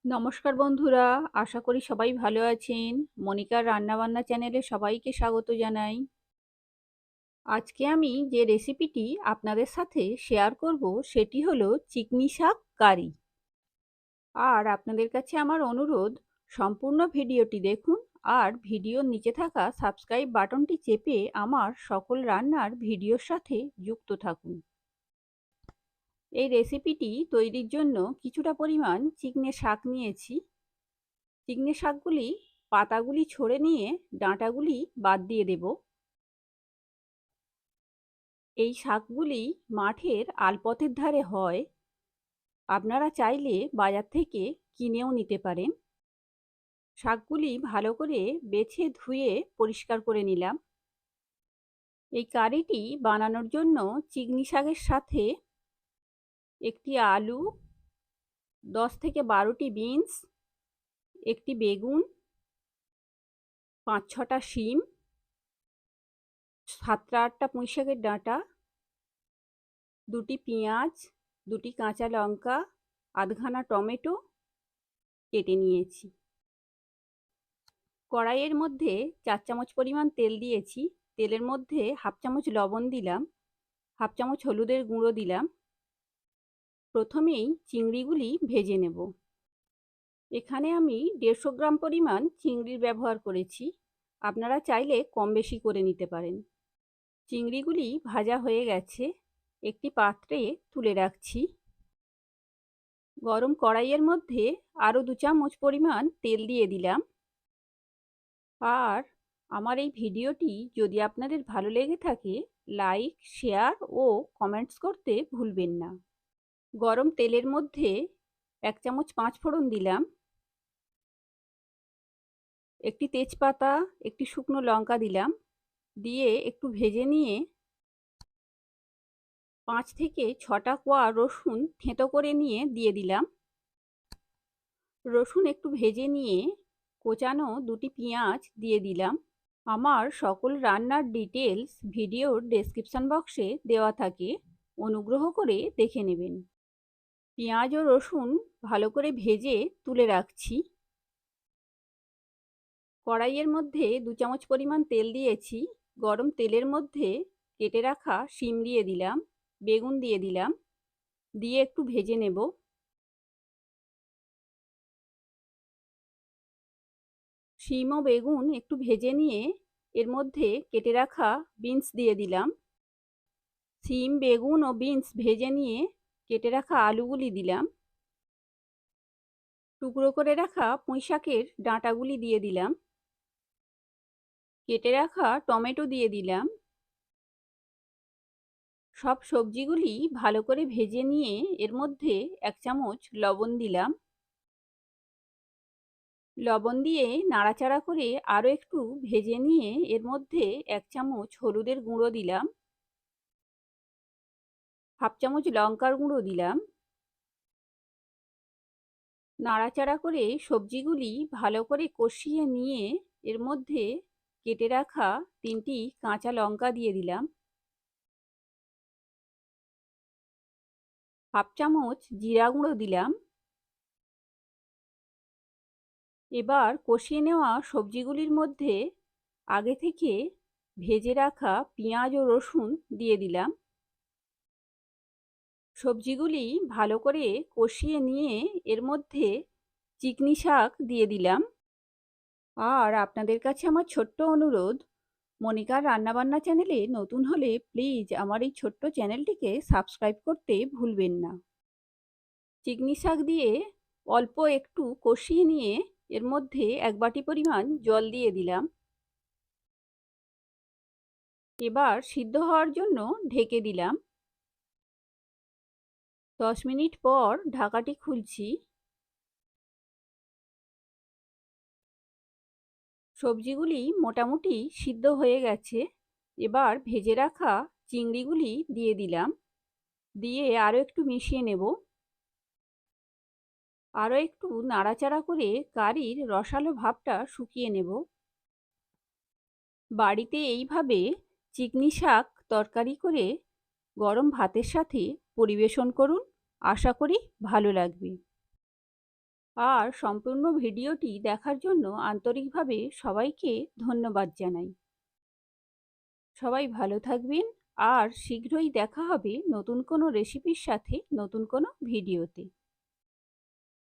নমস্কার বন্ধুরা, আশা করি সবাই ভালো আছেন। মনিকার রান্নাবান্না চ্যানেলে সবাইকে স্বাগত জানাই। আজকে আমি যে রেসিপিটি আপনাদের সাথে শেয়ার করব সেটি হলো চিকনি শাক কারি। আর আপনাদের কাছে আমার অনুরোধ, সম্পূর্ণ ভিডিওটি দেখুন আর ভিডিওর নিচে থাকা সাবস্ক্রাইব বাটনটি চেপে আমার সকল রান্নার ভিডিওর সাথে যুক্ত থাকুন। এই রেসিপিটি তৈরির জন্য কিছুটা পরিমাণ চিকনে শাক নিয়েছি। চিকনে শাকগুলি পাতাগুলি ছড়ে নিয়ে ডাঁটাগুলি বাদ দিয়ে দেব। এই শাকগুলি মাঠের আলপথের ধারে হয়, আপনারা চাইলে বাজার থেকে কিনেও নিতে পারেন। শাকগুলি ভালো করে বেছে ধুয়ে পরিষ্কার করে নিলাম। এই কারিটি বানানোর জন্য চিকনি শাকের সাথে একটি আলু, 10 থেকে 12টি বিনস, একটি বেগুন, 5-6টা শিম, 7-8টা পুঁইশাকের ডাঁটা, 2টি পেঁয়াজ, 2টি কাঁচা লঙ্কা, আধখানা টমেটো কেটে নিয়েছি। কড়াইয়ের মধ্যে 4 চামচ পরিমাণ তেল দিয়েছি। তেলের মধ্যে হাফ চামচ লবণ দিলাম, হাফ চামচ হলুদের গুঁড়ো দিলাম। প্রথমেই চিংড়িগুলি ভেজে নেব। এখানে আমি 150 গ্রাম পরিমাণ চিংড়ির ব্যবহার করেছি, আপনারা চাইলে কম বেশি করে নিতে পারেন। চিংড়িগুলি ভাজা হয়ে গেছে, একটি পাত্রে তুলে রাখছি। গরম কড়াইয়ের মধ্যে আরও 2 চামচ পরিমাণ তেল দিয়ে দিলাম। আর আমার এই ভিডিওটি যদি আপনাদের ভালো লেগে থাকে, লাইক, শেয়ার ও কমেন্টস করতে ভুলবেন না। গরম তেলের মধ্যে 1 চামচ 5 ফোড়ন দিলাম, একটি তেজপাতা, একটি শুকনো লঙ্কা দিলাম। দিয়ে একটু ভেজে নিয়ে 5 থেকে 6টা কোয়া রসুন থেঁতো করে নিয়ে দিয়ে দিলাম। রসুন একটু ভেজে নিয়ে কোচানো 2টি পেঁয়াজ দিয়ে দিলাম। আমার সকল রান্নার ডিটেলস ভিডিওর ডেসক্রিপশন বক্সে দেওয়া থাকে, অনুগ্রহ করে দেখে নেবেন। পেঁয়াজ ও রসুন ভালো করে ভেজে তুলে রাখছি। কড়াইয়ের মধ্যে 2 চামচ পরিমাণ তেল দিয়েছি। গরম তেলের মধ্যে কেটে রাখা শিম দিয়ে দিলাম, বেগুন দিয়ে দিলাম, দিয়ে একটু ভেজে নেব। শিম ও বেগুন একটু ভেজে নিয়ে এর মধ্যে কেটে রাখা বিনস দিয়ে দিলাম। শিম, বেগুন ও বিনস ভেজে নিয়ে কেটে রাখা আলুগুলি দিলাম। টুকরো করে রাখা পুঁইশাকের ডাঁটাগুলি দিয়ে দিলাম। কেটে রাখা টমেটো দিয়ে দিলাম। সব সবজিগুলি ভালো করে ভেজে নিয়ে এর মধ্যে 1 চামচ লবণ দিলাম। লবণ দিয়ে নাড়াচাড়া করে আরও একটু ভেজে নিয়ে এর মধ্যে 1 চামচ হলুদের গুঁড়ো দিলাম, হাফ চামচ লঙ্কার গুঁড়ো দিলাম। নাড়াচাড়া করে সবজিগুলি ভালো করে কষিয়ে নিয়ে এর মধ্যে কেটে রাখা 3টি কাঁচা লঙ্কা দিয়ে দিলাম, হাফ চামচ জিরা গুঁড়ো দিলাম। এবার কষিয়ে নেওয়া সবজিগুলির মধ্যে আগে থেকে ভেজে রাখা পেঁয়াজ ও রসুন দিয়ে দিলাম। সবজিগুলি ভালো করে কষিয়ে নিয়ে এর মধ্যে চিকনি শাক দিয়ে দিলাম। আর আপনাদের কাছে আমার ছোট্ট অনুরোধ, মনিকার রান্নাবান্না চ্যানেলে নতুন হলে প্লিজ আমার এই ছোট্ট চ্যানেলটিকে সাবস্ক্রাইব করতে ভুলবেন না। চিকনি শাক দিয়ে অল্প একটু কষিয়ে নিয়ে এর মধ্যে 1 বাটি পরিমাণ জল দিয়ে দিলাম। এবার সিদ্ধ হওয়ার জন্য ঢেকে দিলাম। 10 মিনিট পর ঢাকাটি খুলছি। সবজিগুলি মোটামুটি সিদ্ধ হয়ে গেছে। এবার ভেজে রাখা চিংড়িগুলি দিয়ে দিলাম, দিয়ে আরও একটু মিশিয়ে নেব। আরও একটু নাড়াচাড়া করে কারির রসালো ভাবটা শুকিয়ে নেব। বাড়িতে এইভাবে চিকনি শাক তরকারি করে গরম ভাতের সাথে পরিবেশন করুন, আশা করি ভালো লাগবে। আর সম্পূর্ণ ভিডিওটি দেখার জন্য আন্তরিকভাবে সবাইকে ধন্যবাদ জানাই। সবাই ভালো থাকবেন আর শীঘ্রই দেখা হবে নতুন কোনো রেসিপির সাথে নতুন কোনো ভিডিওতে।